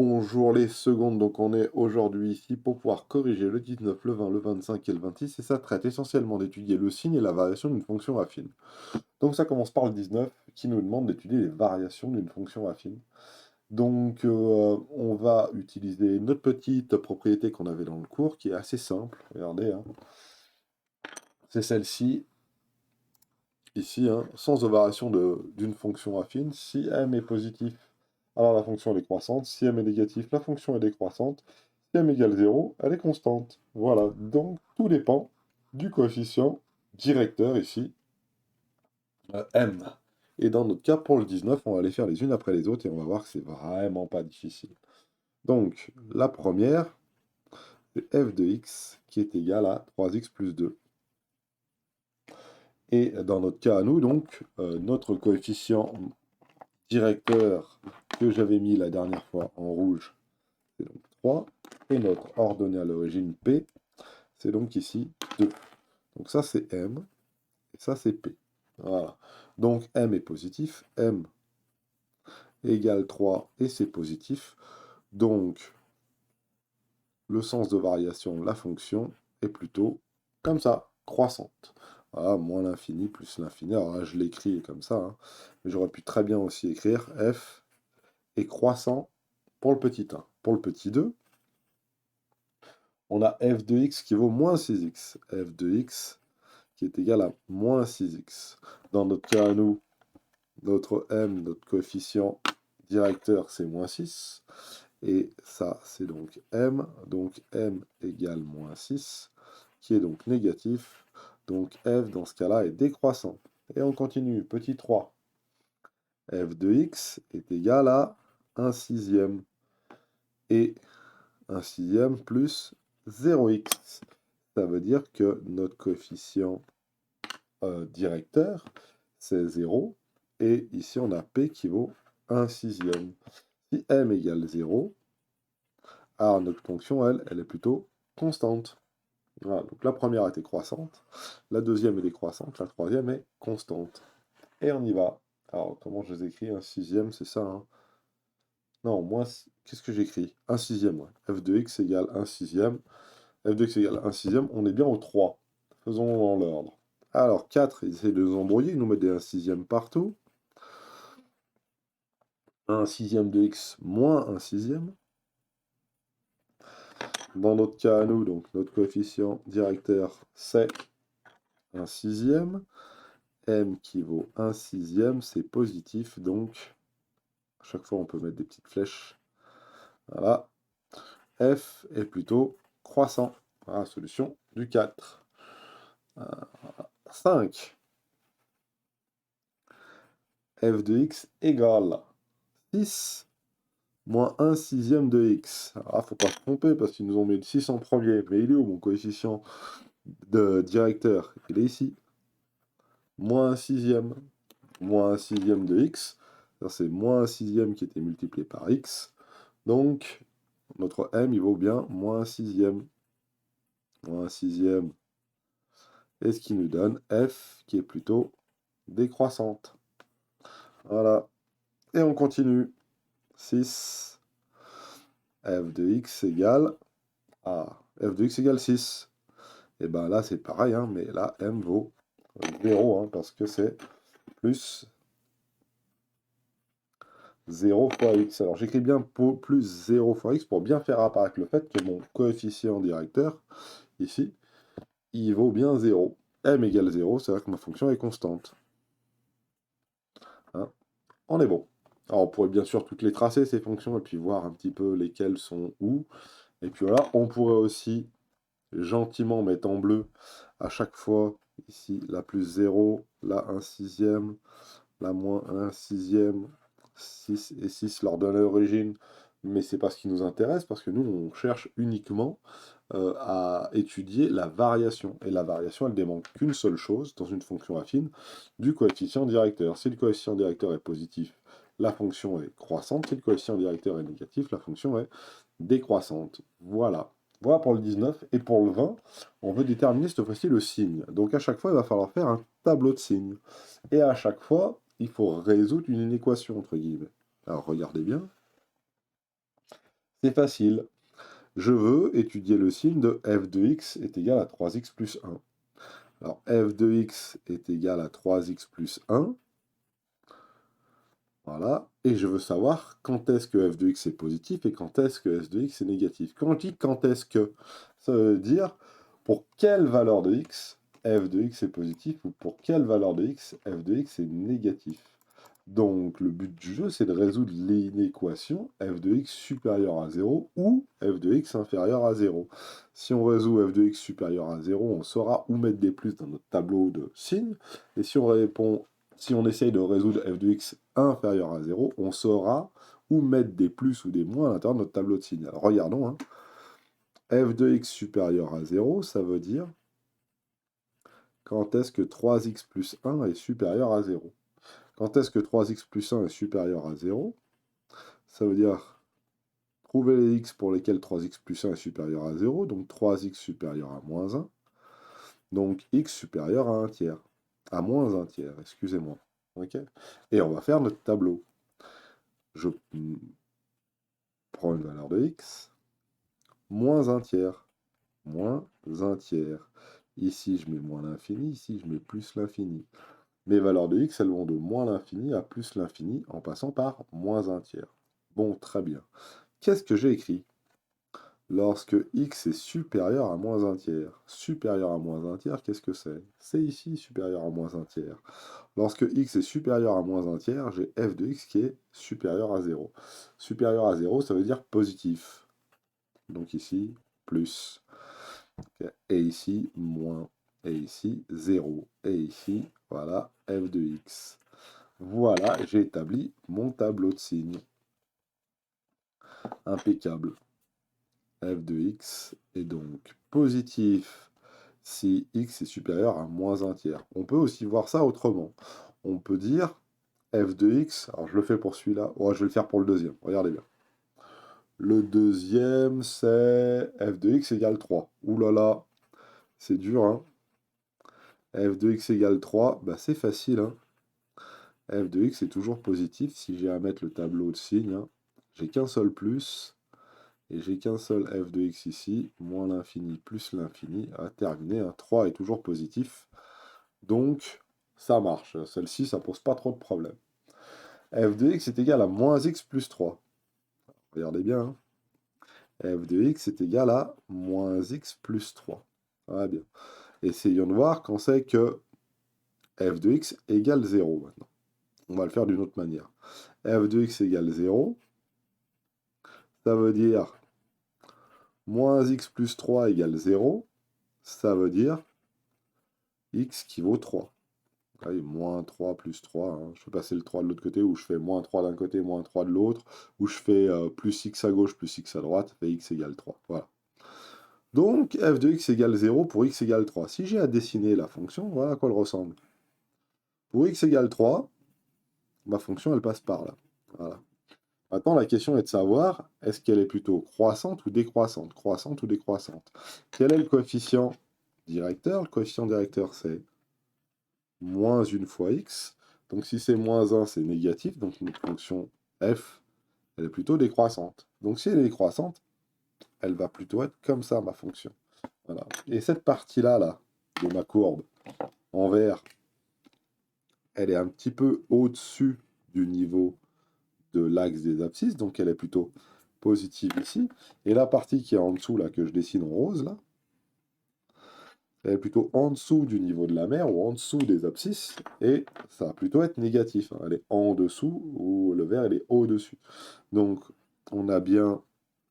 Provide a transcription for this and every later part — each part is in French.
Bonjour les secondes, donc on est aujourd'hui ici pour pouvoir corriger le 19, le 20, le 25 et le 26, et ça traite essentiellement d'étudier le signe et la variation d'une fonction affine. Donc ça commence par le 19 qui nous demande d'étudier les variations d'une fonction affine. Donc on va utiliser notre petite propriété qu'on avait dans le cours qui est assez simple, regardez, hein. C'est celle-ci, ici, hein, sens de variation d'une fonction affine. Si m est positif, alors la fonction elle est croissante. Si m est négatif, la fonction est décroissante. Si m égale 0, elle est constante. Voilà, donc tout dépend du coefficient directeur ici, m. Et dans notre cas, pour le 19, on va les faire les unes après les autres et on va voir que c'est vraiment pas difficile. Donc, la première, c'est f de x qui est égal à 3x plus 2. Et dans notre cas à nous, donc, notre coefficient directeur que j'avais mis la dernière fois en rouge, c'est donc 3. Et notre ordonnée à l'origine P, c'est donc ici 2. Donc ça c'est M, et ça c'est P. Voilà. Donc M est positif, M égale 3, et c'est positif. Donc le sens de variation, la fonction, est plutôt comme ça, croissante. Voilà, moins l'infini plus l'infini. Alors là, je l'écris comme ça, hein, mais j'aurais pu très bien aussi écrire f est croissant pour le petit 1. Pour le petit 2, on a f de x qui vaut moins 6x. f de x qui est égal à moins 6x. Dans notre cas à nous, notre m, notre coefficient directeur, c'est moins 6. Et ça, c'est donc m. Donc m égale moins 6, qui est donc négatif. Donc f, dans ce cas-là, est décroissant. Et on continue. Petit 3. f de x est égal à 1 sixième. Et 1 sixième plus 0x. Ça veut dire que notre coefficient directeur, c'est 0. Et ici, on a P qui vaut 1 sixième. Si M égale 0, alors notre fonction, elle est plutôt constante. Voilà, donc la première était croissante, la deuxième est décroissante, la troisième est constante. Et on y va. Alors, comment je les écris? 1 sixième, c'est ça, hein? Non, moins, qu'est-ce que j'écris? 1 sixième, ouais. F de x égale 1 sixième. F de x égale 1 sixième, on est bien au 3. Faisons dans l'ordre. Alors, 4, ils essaient de nous embrouiller, ils nous mettent des 1 sixième partout. 1 sixième de x moins 1 sixième. Dans notre cas à nous, donc notre coefficient directeur, c'est 1 sixième. M qui vaut 1 sixième, c'est positif, donc à chaque fois on peut mettre des petites flèches. Voilà. F est plutôt croissant. Voilà, solution du 4. 5. F de x égale 6 moins 1 sixième de x. Ah, faut pas se tromper parce qu'ils nous ont mis le 6 en premier. Mais il est où mon coefficient de directeur? Il est ici. Moins 1 sixième. Moins 1 sixième de x. C'est moins 1 sixième qui était multiplié par x. Donc, notre m, il vaut bien moins 1 sixième. Moins 1 sixième. Et ce qui nous donne f qui est plutôt décroissante. Voilà. Et on continue. 6. F de x égale f de x égale 6. Et bien là, c'est pareil, hein, mais là, m vaut 0, hein, parce que c'est plus 0 fois x. Alors j'écris bien plus 0 fois x pour bien faire apparaître le fait que mon coefficient directeur, ici, il vaut bien 0. M égale 0, c'est-à-dire que ma fonction est constante. Hein, on est bon. Alors on pourrait bien sûr toutes les tracer, ces fonctions, et puis voir un petit peu lesquelles sont où. Et puis voilà, on pourrait aussi gentiment mettre en bleu à chaque fois, ici, la plus 0, la 1 sixième, la moins 1 sixième, 6 et 6 leur donne l'origine, mais c'est pas ce qui nous intéresse, parce que nous, on cherche uniquement à étudier la variation. Et la variation, elle demande qu'une seule chose, dans une fonction affine, du coefficient directeur. Si le coefficient directeur est positif, la fonction est croissante. Si le coefficient directeur est négatif, la fonction est décroissante. Voilà. Voilà pour le 19. Et pour le 20, on veut déterminer cette fois-ci le signe. Donc à chaque fois, il va falloir faire un tableau de signes. Et à chaque fois, il faut résoudre une équation, entre guillemets. Alors regardez bien. C'est facile. Je veux étudier le signe de f de x est égal à 3x plus 1. Alors, f de x est égal à 3x plus 1. Voilà. Et je veux savoir quand est-ce que f de x est positif et quand est-ce que f de x est négatif. Quand je dis quand est-ce que, ça veut dire pour quelle valeur de x f de x est positif ou pour quelle valeur de x f de x est négatif. Donc le but du jeu, c'est de résoudre l'inéquation f de x supérieur à 0 ou f de x inférieur à 0. Si on résout f de x supérieur à 0, on saura où mettre des plus dans notre tableau de signes. Et si on essaye de résoudre f de x inférieur à 0, on saura où mettre des plus ou des moins à l'intérieur de notre tableau de signes. Alors regardons, hein. F de x supérieur à 0, ça veut dire quand est-ce que 3x plus 1 est supérieur à 0. Quand est-ce que 3x plus 1 est supérieur à 0? Ça veut dire trouver les x pour lesquels 3x plus 1 est supérieur à 0, donc 3x supérieur à moins 1, donc x supérieur à 1 tiers, à moins 1 tiers, excusez-moi. Ok. Et on va faire notre tableau. Je prends une valeur de x, moins 1 tiers, moins 1 tiers. Ici, je mets moins l'infini, ici, je mets plus l'infini. Mes valeurs de x, elles vont de moins l'infini à plus l'infini en passant par moins 1 tiers. Bon, très bien. Qu'est-ce que j'ai écrit? Lorsque x est supérieur à moins 1 tiers. Supérieur à moins 1 tiers, qu'est-ce que c'est? C'est ici supérieur à moins 1 tiers. Lorsque x est supérieur à moins 1 tiers, j'ai f de x qui est supérieur à 0. Supérieur à 0, ça veut dire positif. Donc ici, plus. Et ici, moins. Et ici, 0. Et ici, voilà, f de x. Voilà, j'ai établi mon tableau de signes. Impeccable. F de x est donc positif si x est supérieur à moins 1 tiers. On peut aussi voir ça autrement. On peut dire f de x, alors je le fais pour celui-là, ouais, je vais le faire pour le deuxième, regardez bien. Le deuxième, c'est f de x égale 3. Ouh là là, c'est dur, hein. F de x égale 3, bah c'est facile, hein. F de x est toujours positif si j'ai à mettre le tableau de signes, hein. J'ai qu'un seul plus, et j'ai qu'un seul f de x ici, moins l'infini plus l'infini, à terminer. Un 3 est toujours positif, donc ça marche. Celle-ci, ça pose pas trop de problèmes. F de x est égal à moins x plus 3. Regardez bien, hein. F de x est égal à moins x plus 3. Ah bien. Essayons de voir quand c'est que f de x égale 0 maintenant. On va le faire d'une autre manière. F de x égale 0, ça veut dire moins x plus 3 égale 0, ça veut dire x qui vaut 3. Allez, moins 3 plus 3, hein. Je peux passer le 3 de l'autre côté, ou je fais moins 3 d'un côté, moins 3 de l'autre, ou je fais plus x à gauche, plus x à droite, ça fait x égale 3. Voilà. Donc, f de x égale 0 pour x égale 3. Si j'ai à dessiner la fonction, voilà à quoi elle ressemble. Pour x égale 3, ma fonction, elle passe par là. Voilà. Maintenant, la question est de savoir, est-ce qu'elle est plutôt croissante ou décroissante? Croissante ou décroissante? Quel est le coefficient directeur? Le coefficient directeur, c'est moins 1 fois x. Donc si c'est moins 1, c'est négatif. Donc notre fonction f, elle est plutôt décroissante. Donc si elle est décroissante, elle va plutôt être comme ça, ma fonction. Voilà. Et cette partie-là, là, de ma courbe, en vert, elle est un petit peu au-dessus du niveau de l'axe des abscisses. Donc elle est plutôt positive ici. Et la partie qui est en dessous, là, que je dessine en rose, là, elle est plutôt en dessous du niveau de la mer ou en dessous des abscisses, et ça va plutôt être négatif, hein. Elle est en dessous, ou le vert, il est au-dessus. Donc, on a bien,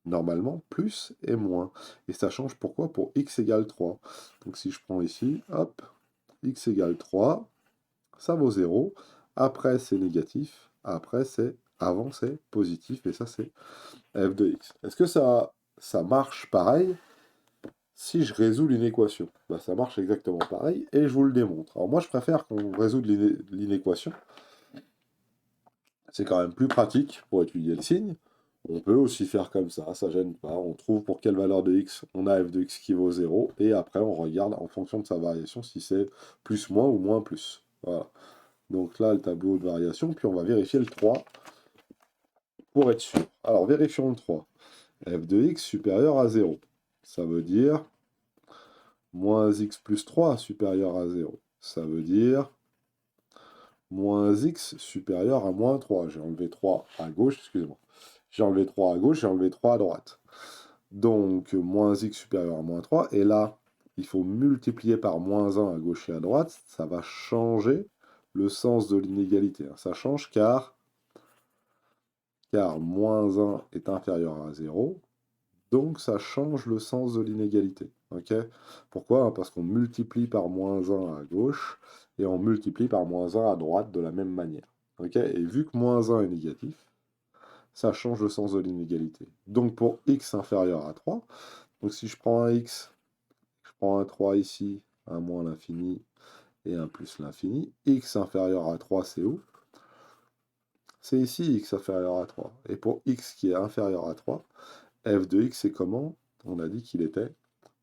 normalement, plus et moins. Et ça change pourquoi? Pour x égale 3. Donc, si je prends ici, hop, x égale 3, ça vaut 0. Après, c'est négatif. Après, avant, c'est positif. Et ça, c'est f de x. Est-ce que ça marche pareil si je résous l'inéquation? Bah, ça marche exactement pareil et je vous le démontre. Alors moi je préfère qu'on résout l'inéquation. C'est quand même plus pratique pour étudier le signe. On peut aussi faire comme ça gêne pas. On trouve pour quelle valeur de x on a f de x qui vaut 0 et après on regarde en fonction de sa variation si c'est plus moins ou moins plus. Voilà. Donc là le tableau de variation, puis on va vérifier le 3 pour être sûr. Alors vérifions le 3. f de x supérieur à 0. Ça veut dire moins x plus 3 supérieur à 0. Ça veut dire moins x supérieur à moins 3. J'ai enlevé 3 à gauche, excusez-moi. J'ai enlevé 3 à gauche, j'ai enlevé 3 à droite. Donc, moins x supérieur à moins 3. Et là, il faut multiplier par moins 1 à gauche et à droite. Ça va changer le sens de l'inégalité. Ça change car moins 1 est inférieur à 0. Donc, ça change le sens de l'inégalité. Ok? Pourquoi? Parce qu'on multiplie par moins 1 à gauche et on multiplie par moins 1 à droite de la même manière. Ok? Et vu que moins 1 est négatif, ça change le sens de l'inégalité. Donc, pour x inférieur à 3, donc si je prends un x, je prends un 3 ici, un moins l'infini et un plus l'infini, x inférieur à 3, c'est où? C'est ici, x inférieur à 3. Et pour x qui est inférieur à 3, f de x, c'est comment? On a dit qu'il était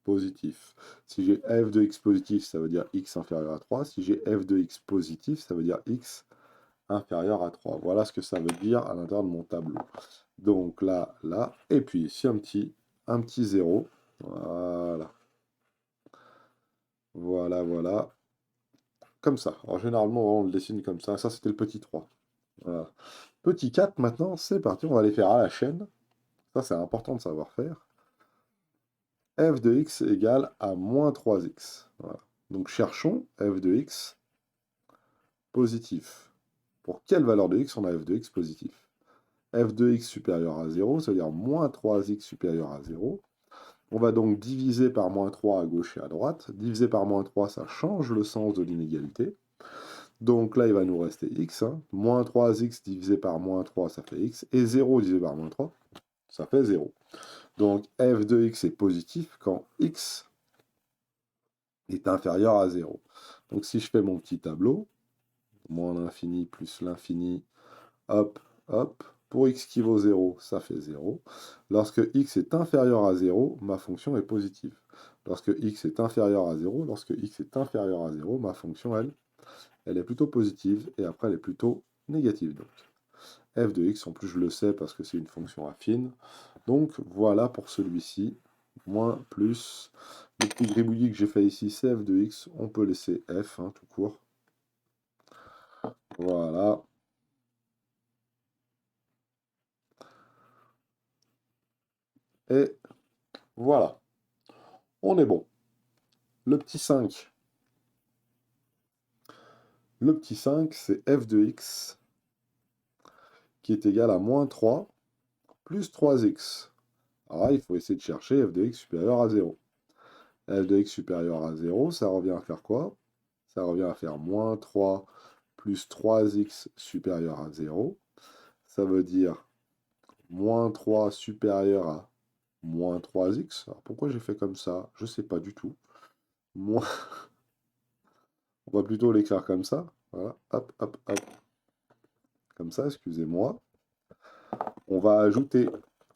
positif. Si j'ai f de x positif, ça veut dire x inférieur à 3. Si j'ai f de x positif, ça veut dire x inférieur à 3. Voilà ce que ça veut dire à l'intérieur de mon tableau. Donc là, là, et puis ici un petit 0. Voilà. Voilà, voilà. Comme ça. Alors généralement, on le dessine comme ça. Ça, c'était le petit 3. Voilà. Petit 4, maintenant, c'est parti. On va les faire à la chaîne. Ça, c'est important de savoir faire. F de x égale à moins 3x. Voilà. Donc cherchons f de x positif. Pour quelle valeur de x on a f de x positif? F de x supérieur à 0, c'est-à-dire moins 3x supérieur à 0. On va donc diviser par moins 3 à gauche et à droite. Diviser par moins 3, ça change le sens de l'inégalité. Donc là, il va nous rester x. Hein. Moins 3x divisé par moins 3, ça fait x. Et 0 divisé par moins 3, ça fait 0. Donc f de x est positif quand x est inférieur à 0. Donc si je fais mon petit tableau, moins l'infini plus l'infini, hop, hop, pour x qui vaut 0, ça fait 0. Lorsque x est inférieur à 0, ma fonction est positive. Lorsque x est inférieur à 0, lorsque x est inférieur à 0, ma fonction, elle est plutôt positive, et après, elle est plutôt négative. Donc, f de x, en plus, je le sais parce que c'est une fonction affine. Donc, voilà pour celui-ci. Moins, plus. Le petit gribouillis que j'ai fait ici, c'est f de x. On peut laisser f, hein, tout court. Voilà. Et voilà. On est bon. Le petit 5. Le petit 5, c'est f de x qui est égal à moins 3 plus 3x. Alors là, il faut essayer de chercher f de x supérieur à 0. F de x supérieur à 0, ça revient à faire quoi? Ça revient à faire moins 3 plus 3x supérieur à 0. Ça veut dire moins 3 supérieur à moins 3x. Alors pourquoi j'ai fait comme ça? Je ne sais pas du tout. Moins... On va plutôt l'écrire comme ça. Voilà, hop, hop, hop. Comme ça, excusez-moi. On va ajouter...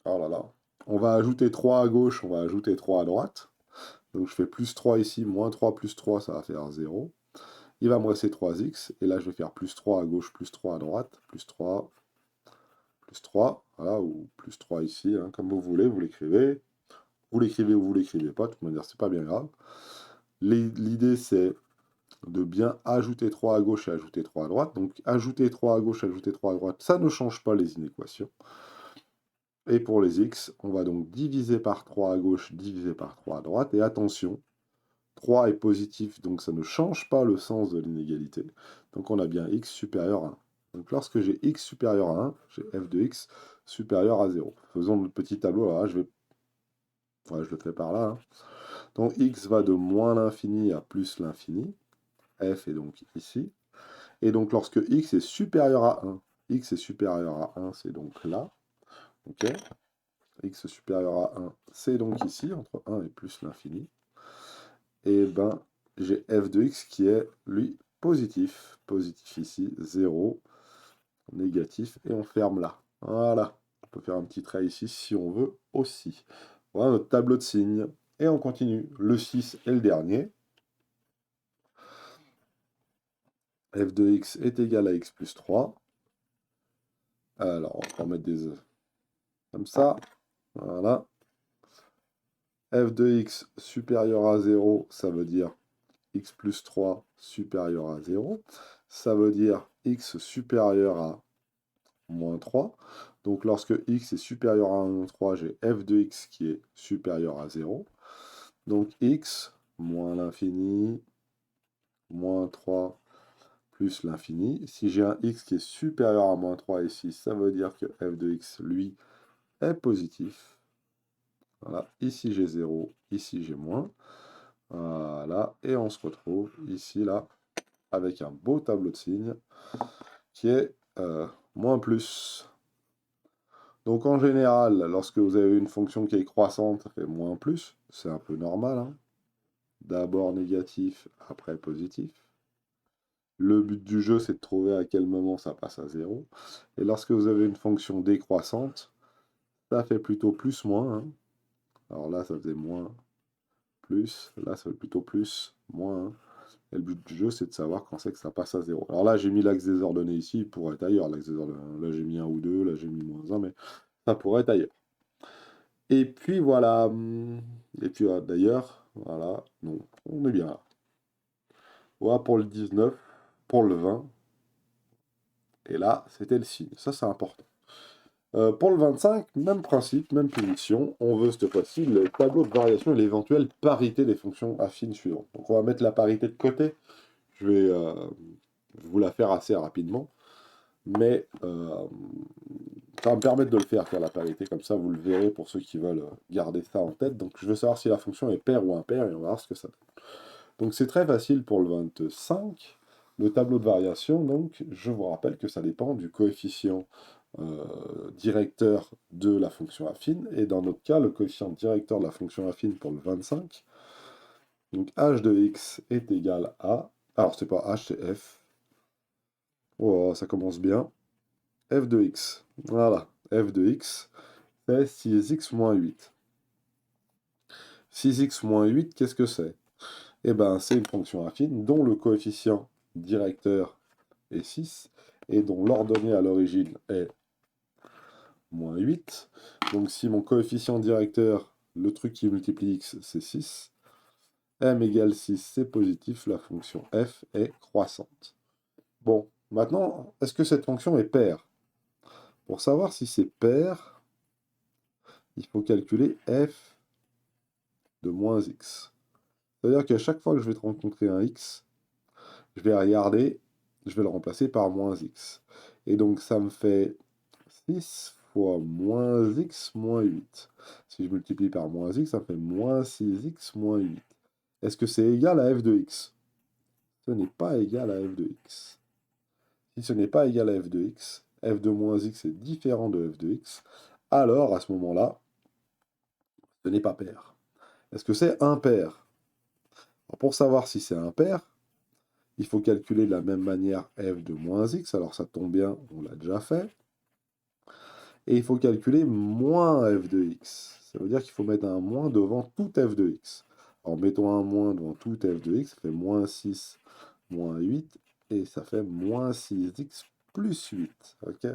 Oh là là. On va ajouter 3 à gauche, on va ajouter 3 à droite. Donc je fais plus 3 ici, moins 3 plus 3, ça va faire 0. Il va me rester 3x, et là je vais faire plus 3 à gauche, plus 3 à droite, plus 3, voilà, ou plus 3 ici, hein, comme vous voulez, vous l'écrivez. Vous l'écrivez ou vous l'écrivez pas, de toute manière, c'est pas bien grave. L'idée c'est de bien ajouter 3 à gauche et ajouter 3 à droite. Donc ajouter 3 à gauche, ajouter 3 à droite, ça ne change pas les inéquations. Et pour les x, on va donc diviser par 3 à gauche, diviser par 3 à droite. Et attention, 3 est positif, donc ça ne change pas le sens de l'inégalité. Donc on a bien x supérieur à 1. Donc lorsque j'ai x supérieur à 1, j'ai f de x supérieur à 0. Faisons le petit tableau, là, je le fais par là. Hein. Donc x va de moins l'infini à plus l'infini. F est donc ici. Et donc lorsque x est supérieur à 1, x est supérieur à 1, c'est donc là. Ok. X supérieur à 1, c'est donc ici, entre 1 et plus l'infini. Et ben, j'ai f de x qui est, lui, positif. Positif ici, 0, négatif, et on ferme là. Voilà. On peut faire un petit trait ici si on veut aussi. Voilà notre tableau de signes. Et on continue. Le 6 est le dernier. F de x est égal à x plus 3. Alors, on va mettre des comme ça. Voilà. f de x supérieur à 0, ça veut dire x plus 3 supérieur à 0. Ça veut dire x supérieur à moins 3. Donc lorsque x est supérieur à moins 3, j'ai f de x qui est supérieur à 0. Donc x moins l'infini, moins 3 plus l'infini. Si j'ai un x qui est supérieur à moins 3 ici, ça veut dire que f de x, lui, est positif. Voilà, ici j'ai 0, ici j'ai moins. Voilà, et on se retrouve ici, là, avec un beau tableau de signes qui est moins plus. Donc en général, lorsque vous avez une fonction qui est croissante, ça fait moins plus. C'est un peu normal, hein. D'abord négatif, après positif. Le but du jeu, c'est de trouver à quel moment ça passe à 0. Et lorsque vous avez une fonction décroissante, ça fait plutôt plus-moins, hein. Alors là, ça faisait moins, plus. Là, ça fait plutôt plus, moins, hein. Et le but du jeu, c'est de savoir quand c'est que ça passe à 0. Alors là, j'ai mis l'axe des ordonnées ici, il pourrait être ailleurs, l'axe des ordonnées. Là, j'ai mis 1 ou 2, là, j'ai mis -1, mais ça pourrait être ailleurs. Et puis voilà. Et puis d'ailleurs, voilà, non, on est bien là. Voilà pour le 19, pour le 20. Et là, c'était le signe. Ça, c'est important. Pour le 25, même principe, même punition. On veut cette fois-ci le tableau de variation et l'éventuelle parité des fonctions affines suivantes. Donc on va mettre la parité de côté. Je vais vous la faire assez rapidement. Mais ça va me permettre de le faire la parité. Comme ça, vous le verrez pour ceux qui veulent garder ça en tête. Donc je veux savoir si la fonction est paire ou impaire et on va voir ce que ça donne. Donc c'est très facile pour le 25. Le tableau de variation, donc, je vous rappelle que ça dépend du coefficient directeur de la fonction affine. Et dans notre cas, le coefficient directeur de la fonction affine pour le 25. Donc h de x est égal à... Alors c'est pas h, c'est f. Oh, ça commence bien. F de x. Voilà. F de x, c'est 6x moins 8. 6x moins 8, qu'est-ce que c'est? Eh bien, c'est une fonction affine dont le coefficient directeur est 6 et dont l'ordonnée à l'origine est moins 8. Donc si mon coefficient directeur, le truc qui multiplie x, c'est 6, m égale 6, c'est positif, la fonction f est croissante. Bon, maintenant, est-ce que cette fonction est paire? Pour savoir si c'est paire, il faut calculer f de moins x. C'est-à-dire qu'à chaque fois que je vais rencontrer un x, je vais regarder, je vais le remplacer par moins x. Et donc ça me fait 6 fois moins x moins 8. Si je multiplie par moins x, ça fait moins 6x moins 8. Est-ce que c'est égal à f de x? Ce n'est pas égal à f de x. Si ce n'est pas égal à f de x, f de moins x est différent de f de x, alors à ce moment-là, ce n'est pas pair. Est-ce que c'est impair? Pour savoir si c'est impair, il faut calculer de la même manière f de moins x, alors ça tombe bien, on l'a déjà fait. Et il faut calculer moins f de x. Ça veut dire qu'il faut mettre un moins devant tout f de x. Alors mettons un moins devant tout f de x, ça fait moins 6, moins 8, et ça fait moins 6x plus 8. Ok.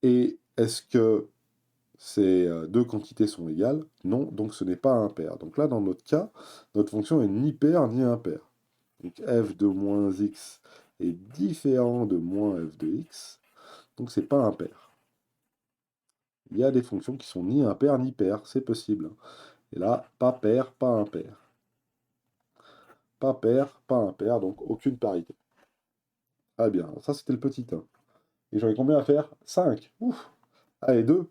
Et est-ce que ces deux quantités sont égales? Non, donc ce n'est pas impair. Donc là, dans notre cas, notre fonction est ni paire ni impaire. Donc f de moins x est différent de moins f de x, donc c'est pas impair. Il y a des fonctions qui sont ni impaires ni paires, c'est possible. Et là, pas pair, pas impair. Pas pair, pas impair, donc aucune parité. Très bien, ça c'était le petit 1. Et j'aurais combien à faire? 5. Ouf. Allez, 2.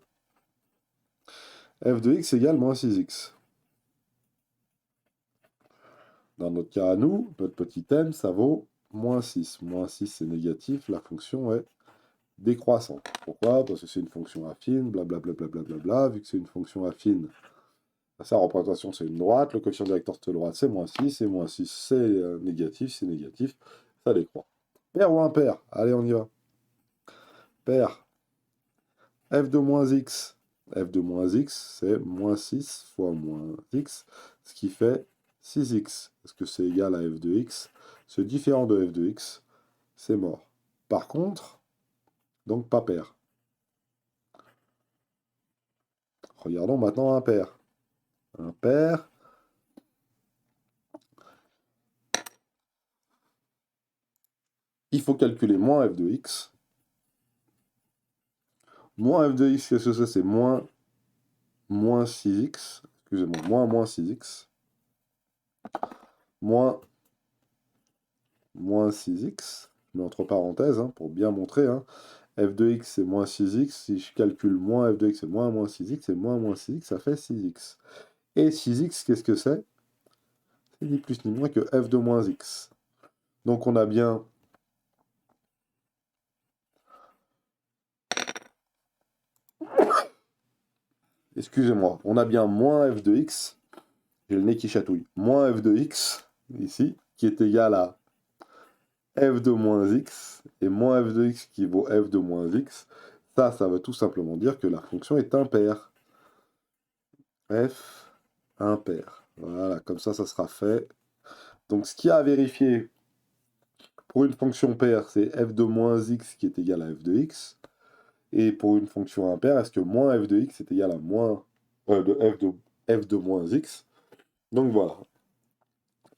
f de x égale moins 6x. Dans notre cas à nous, notre petit m, ça vaut moins 6. Moins 6, c'est négatif, la fonction est décroissante. Pourquoi? Parce que c'est une fonction affine, blablabla, blablabla. Vu que c'est une fonction affine, sa représentation c'est une droite, le coefficient directeur de cette droite c'est moins 6, et moins 6 c'est négatif, ça décroît. Pair ou impair? Allez, on y va. Pair. F de moins x. F de moins x, c'est moins 6 fois moins x, ce qui fait 6x. Est-ce que c'est égal à f de x? Ce différent de f de x, c'est mort. Par contre, donc pas pair. Regardons maintenant impair. Impair. Il faut calculer moins f de x. Moins f de x, qu'est-ce que c'est? C'est moins 6x. Excusez-moi, moins 6x. Moins 6x. Je mets entre parenthèses, hein, pour bien montrer. Hein. F de x, c'est moins 6x. Si je calcule moins f de x, c'est moins 6x. Et moins 6x, ça fait 6x. Et 6x, qu'est-ce que c'est? C'est ni plus ni moins que f de moins x. Donc on a bien... Excusez-moi, on a bien moins f de x. J'ai le nez qui chatouille. Moins f de x, ici, qui est égal à f de moins x. Et moins f de x qui vaut f de moins x. Ça veut tout simplement dire que la fonction est impaire. F impair. Voilà, comme ça sera fait. Donc ce qu'il y a à vérifier pour une fonction paire, c'est f de moins x qui est égal à f de x. Et pour une fonction impaire, est-ce que moins f de x est égal à moins f de moins x? Donc voilà.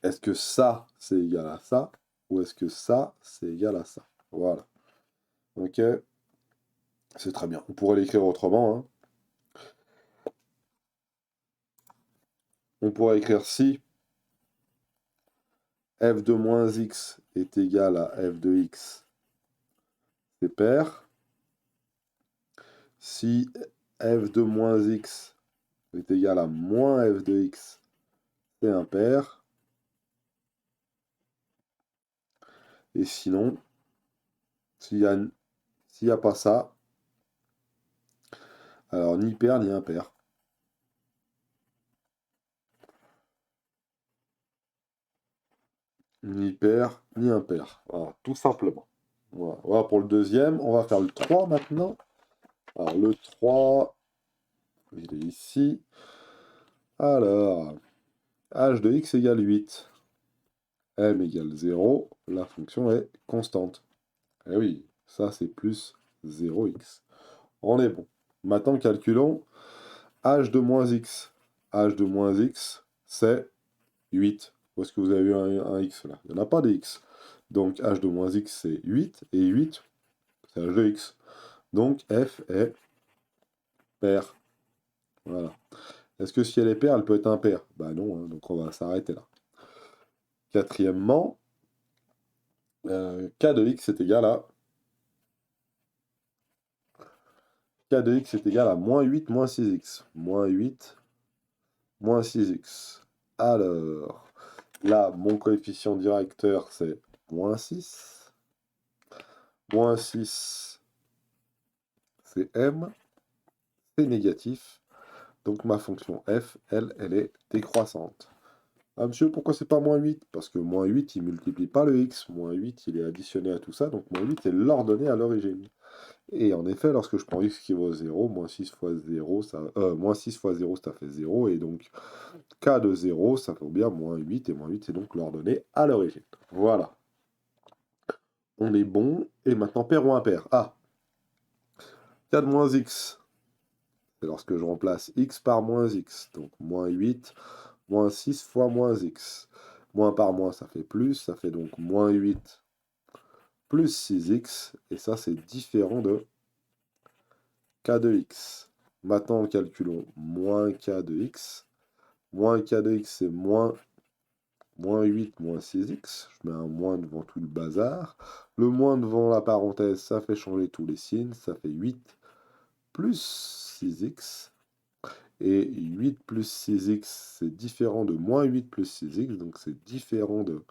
Est-ce que ça, c'est égal à ça? Ou est-ce que ça, c'est égal à ça? Voilà. Ok. C'est très bien. On pourrait l'écrire autrement. Hein. On pourrait écrire si f de moins x est égal à f de x, c'est pair. Si f de moins x est égal à moins f de x, c'est impair. Et sinon, s'il n'y a pas ça, alors ni pair ni impair. Ni pair ni impair. Voilà, tout simplement. Voilà. Voilà pour le deuxième. On va faire le 3 maintenant. Alors le 3, il est ici. Alors, h de x égale 8. M égale 0. La fonction est constante. Eh oui, ça c'est plus 0x. On est bon. Maintenant, calculons h de moins x. h de moins x, c'est 8. Où est-ce que vous avez eu un x là? Il n'y en a pas de x. Donc h de moins x, c'est 8. Et 8, c'est h de x. Donc f est paire. Voilà. Est-ce que si elle est paire, elle peut être impaire? Bah non, hein, donc on va s'arrêter là. Quatrièmement, k de x est égal à... k de x est égal à moins 8 moins 6x. Moins 8 moins 6x. Alors, là, mon coefficient directeur, c'est moins 6. Moins 6, c'est m. C'est négatif. Donc ma fonction f, elle est décroissante. Ah monsieur, pourquoi c'est pas moins 8? Parce que moins 8, il multiplie pas le x. Moins 8, il est additionné à tout ça. Donc moins 8 est l'ordonnée à l'origine. Et en effet, lorsque je prends x qui vaut 0, moins 6 fois 0, moins 6 fois 0, ça fait 0. Et donc, k de 0, ça fait bien moins 8. Et moins 8, c'est donc l'ordonnée à l'origine. Voilà. On est bon. Et maintenant, pair ou impair? Ah, k de moins x. C'est lorsque je remplace x par moins x. Donc, moins 8, moins 6 fois moins x. Moins par moins, ça fait plus. Ça fait donc moins 8 plus 6x. Et ça, c'est différent de k de x. Maintenant, calculons moins k de x. Moins k de x, c'est moins 8 moins 6x. Je mets un moins devant tout le bazar. Le moins devant la parenthèse, ça fait changer tous les signes. Ça fait 8 plus 6x. Et 8 plus 6x, c'est différent de moins 8 plus 6x. Donc c'est différent de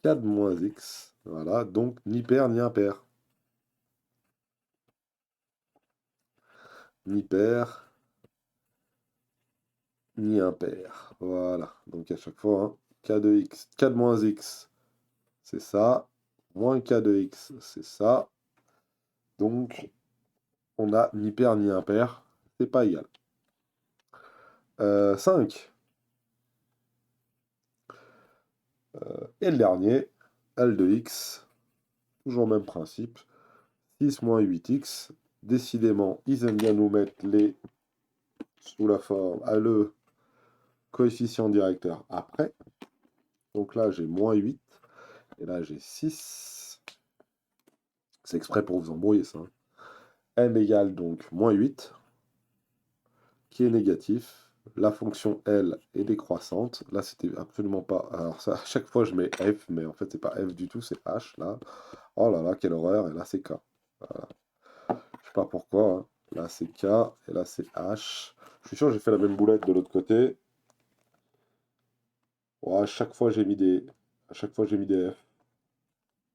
4 moins x. Voilà, donc ni pair ni impair. Ni pair ni impair. Voilà, donc à chaque fois, hein, k de x, k de moins x, c'est ça. Moins k de x, c'est ça. Donc, on a ni pair ni impair. C'est pas égal. 5. Et le dernier, L de x. Toujours le même principe. 6 moins 8x. Décidément, ils aiment bien nous mettre les sous la forme, le coefficient directeur après. Donc là, j'ai moins 8, et là, j'ai 6. C'est exprès pour vous embrouiller, ça. M égale donc moins 8, qui est négatif. La fonction L est décroissante. Là, c'était absolument pas... Alors ça, à chaque fois, je mets F, mais en fait, c'est pas F du tout, c'est H, là. Oh là là, quelle horreur, et là, c'est K. Voilà. Je sais pas pourquoi, hein. Là, c'est K, et là, c'est H. Je suis sûr que j'ai fait la même boulette de l'autre côté. Ouais, à chaque fois, j'ai mis des... À chaque fois, j'ai mis des F.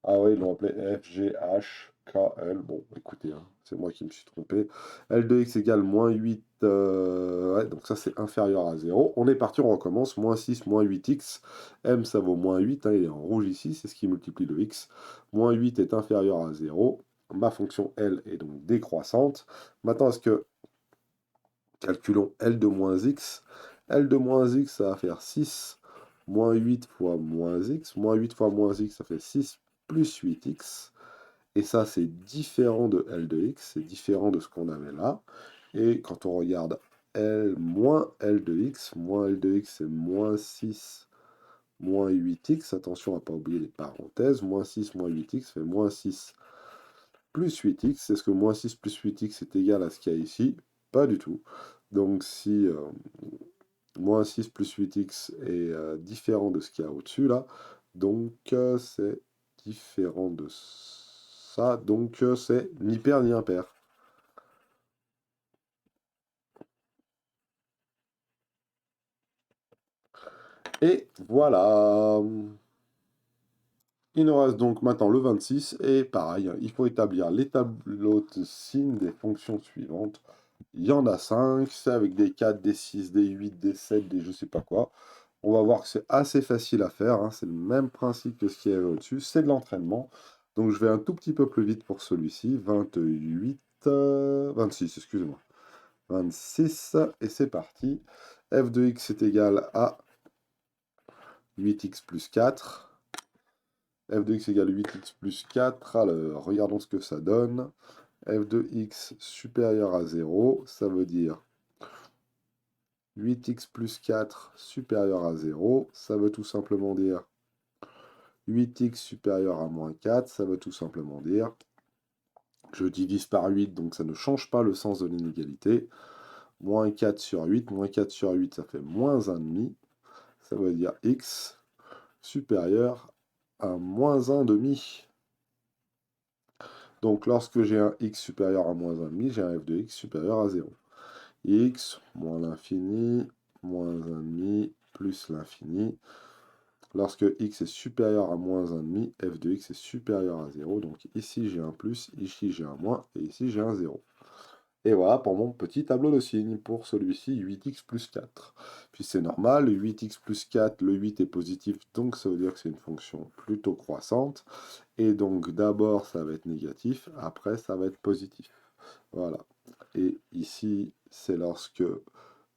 Ah oui, ils l'ont appelé F, G, H, K, L. Bon, écoutez, hein, c'est moi qui me suis trompé. L de x égale moins 8. Ouais, donc ça, c'est inférieur à 0. On est parti, on recommence. Moins 6, moins 8x. M, ça vaut moins 8. Hein, il est en rouge ici, c'est ce qui multiplie le x. Moins 8 est inférieur à 0. Ma fonction L est donc décroissante. Maintenant, est-ce que... Calculons L de moins x. L de moins x, ça va faire 6 moins 8 fois moins x. Moins 8 fois moins x, ça fait 6 plus 8x. Et ça, c'est différent de L de x, c'est différent de ce qu'on avait là. Et quand on regarde L moins L de x, moins L de x, c'est moins 6 moins 8x. Attention à ne pas oublier les parenthèses. Moins 6 moins 8x fait moins 6 plus 8x. Est-ce que moins 6 plus 8x est égal à ce qu'il y a ici? Pas du tout. Donc si moins 6 plus 8x est différent de ce qu'il y a au-dessus là, donc c'est différent de ça, donc c'est ni pair ni impair. Et voilà. Il nous reste donc maintenant le 26, et pareil, il faut établir les tableaux de signes des fonctions suivantes. Il y en a 5, c'est avec des 4, des 6, des 8, des 7, des je sais pas quoi. On va voir que c'est assez facile à faire, hein. C'est le même principe que ce qu'il y avait au-dessus, c'est de l'entraînement. Donc je vais un tout petit peu plus vite pour celui-ci, 28, 26, excusez-moi. 26, et c'est parti. F de x est égal à 8x plus 4. F de x égale 8x plus 4. Alors, regardons ce que ça donne. F de x supérieur à 0, ça veut dire 8x plus 4 supérieur à 0. Ça veut tout simplement dire 8x supérieur à moins 4. Ça veut tout simplement dire... Je divise par 8, donc ça ne change pas le sens de l'inégalité. Moins 4 sur 8. Moins 4 sur 8, ça fait moins 1,5. Ça veut dire x supérieur à moins 1,5. Donc lorsque j'ai un x supérieur à moins 1,5, j'ai un f de x supérieur à 0. X moins l'infini, moins 1,5, plus l'infini. Lorsque x est supérieur à moins 1,5, f de x est supérieur à 0. Donc ici j'ai un plus, ici j'ai un moins, et ici j'ai un 0. Et voilà pour mon petit tableau de signes. Pour celui-ci, 8x plus 4. Puis c'est normal, 8x plus 4, le 8 est positif, donc ça veut dire que c'est une fonction plutôt croissante. Et donc d'abord ça va être négatif, après ça va être positif. Voilà. Et ici, c'est lorsque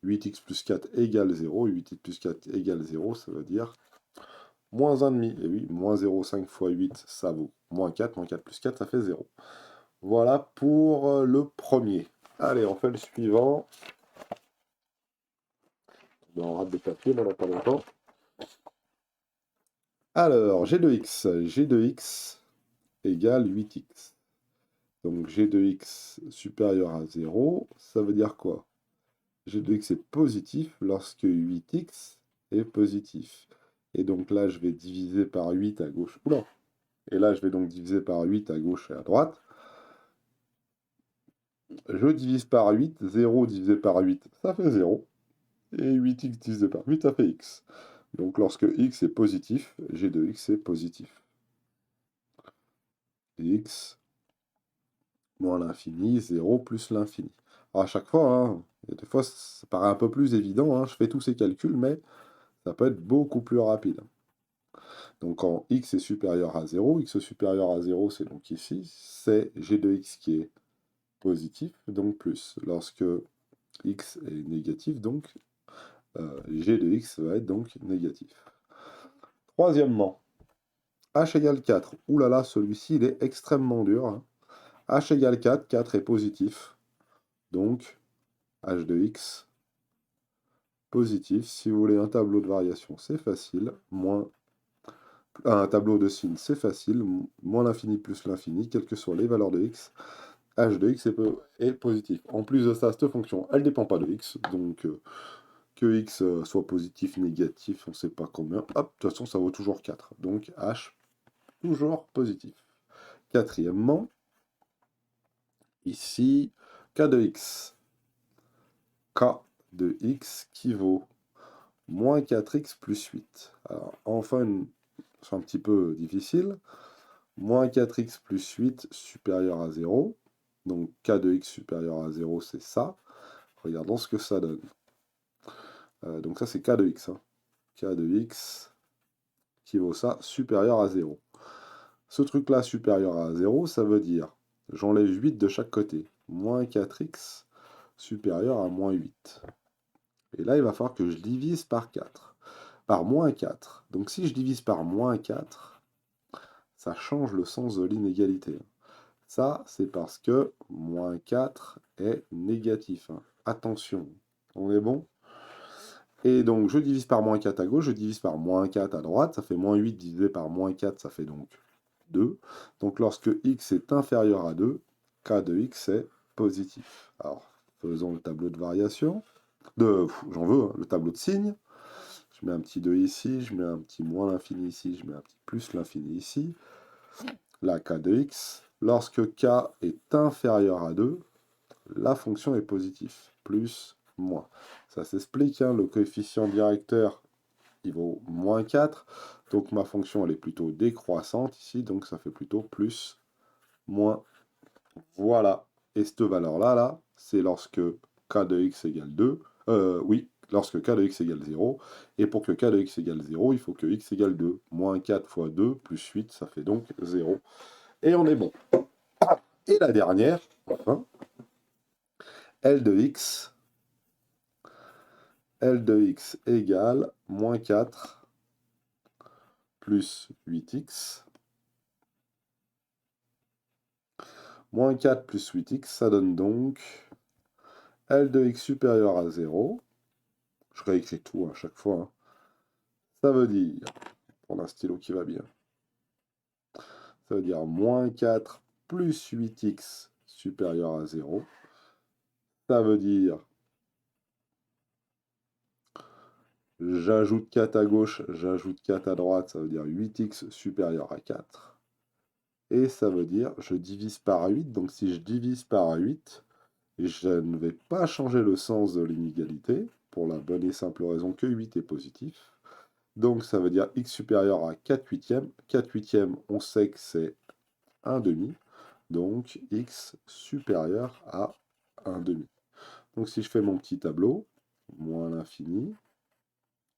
8x plus 4 égale 0. 8x plus 4 égale 0, ça veut dire moins 1,5. Et oui, moins 0,5 fois 8, ça vaut moins 4. Moins 4 plus 4, ça fait 0. Voilà pour le premier. Allez, on fait le suivant. On rate de papier, mais on n'a pas longtemps. Alors, g de x égale 8x. Donc g de x supérieur à 0, ça veut dire quoi? G de x est positif lorsque 8x est positif. Et donc là, je vais diviser par 8 à gauche. Oula! Et là, je vais donc diviser par 8 à gauche et à droite. Je divise par 8, 0 divisé par 8, ça fait 0. Et 8x divisé par 8, ça fait x. Donc lorsque x est positif, g de x est positif. X moins l'infini, 0 plus l'infini. Alors à chaque fois, hein, des fois ça paraît un peu plus évident, hein, je fais tous ces calculs, mais ça peut être beaucoup plus rapide. Donc quand x est supérieur à 0, x supérieur à 0, c'est donc ici, c'est g de x qui est positif, donc plus. Lorsque x est négatif, donc g de x va être donc négatif. Troisièmement, h égale 4. Ouh là là, celui-ci, il est extrêmement dur, hein. H égale 4, 4 est positif. Donc, h de x positif. Si vous voulez un tableau de variation, c'est facile. Un tableau de signes, c'est facile. Moins l'infini plus l'infini, quelles que soient les valeurs de x. H de x est positif. En plus de ça, cette fonction, elle ne dépend pas de x. Donc, que x soit positif, négatif, on ne sait pas combien. Hop, de toute façon, ça vaut toujours 4. Donc, H, toujours positif. Quatrièmement, ici, k de x. K de x qui vaut moins 4x plus 8. Alors, enfin, c'est un petit peu difficile. Moins 4x plus 8 supérieur à 0. Donc, k de x supérieur à 0, c'est ça. Regardons ce que ça donne. Donc ça, c'est k de x. Hein. K de x qui vaut ça supérieur à 0. Ce truc-là supérieur à 0, ça veut dire, j'enlève 8 de chaque côté. Moins 4x supérieur à moins 8. Et là, il va falloir que je divise par 4. Par moins 4. Donc si je divise par moins 4, ça change le sens de l'inégalité. Ça, c'est parce que moins 4 est négatif. Hein. Attention, on est bon? Et donc, je divise par moins 4 à gauche, je divise par moins 4 à droite, ça fait moins 8 divisé par moins 4, ça fait donc 2. Donc, lorsque x est inférieur à 2, k de x est positif. Alors, faisons le tableau de variation. J'en veux, hein, le tableau de signes. Je mets un petit 2 ici, je mets un petit moins l'infini ici, je mets un petit plus l'infini ici. Là, k de x. Lorsque k est inférieur à 2, la fonction est positive. Plus, moins. Ça s'explique, hein, le coefficient directeur, il vaut moins 4. Donc ma fonction, elle est plutôt décroissante ici. Donc ça fait plutôt plus, moins. Voilà. Et cette valeur-là, là, c'est lorsque k de x égale 2. Oui, lorsque k de x égale 0. Et pour que k de x égale 0, il faut que x égale 2. Moins 4 fois 2 plus 8, ça fait donc 0. Et on est bon. Et la dernière, enfin, L de x. L de x égale moins 4 plus 8x. Moins 4 plus 8x, ça donne donc L de x supérieur à 0. Je réécris tout à chaque fois. Hein. Ça veut dire, prendre un stylo qui va bien, ça veut dire moins 4 plus 8x supérieur à 0. Ça veut dire, j'ajoute 4 à gauche, j'ajoute 4 à droite, ça veut dire 8x supérieur à 4. Et ça veut dire, je divise par 8, donc si je divise par 8, je ne vais pas changer le sens de l'inégalité, pour la bonne et simple raison que 8 est positif. Donc ça veut dire x supérieur à 4 huitièmes. 4 huitièmes, on sait que c'est 1 demi. Donc x supérieur à 1 demi. Donc si je fais mon petit tableau, moins l'infini,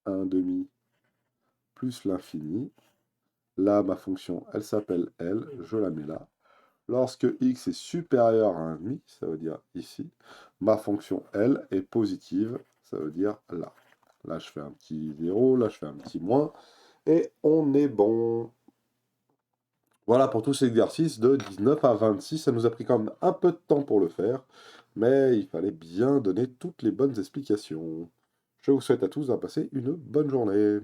1 demi plus l'infini. Là, ma fonction, elle s'appelle L, je la mets là. Lorsque x est supérieur à 1,5, ça veut dire ici, ma fonction L est positive, ça veut dire là. Là, je fais un petit 0, là, je fais un petit moins, et on est bon. Voilà pour tout cet exercice de 19 à 26. Ça nous a pris quand même un peu de temps pour le faire, mais il fallait bien donner toutes les bonnes explications. Je vous souhaite à tous de passer une bonne journée.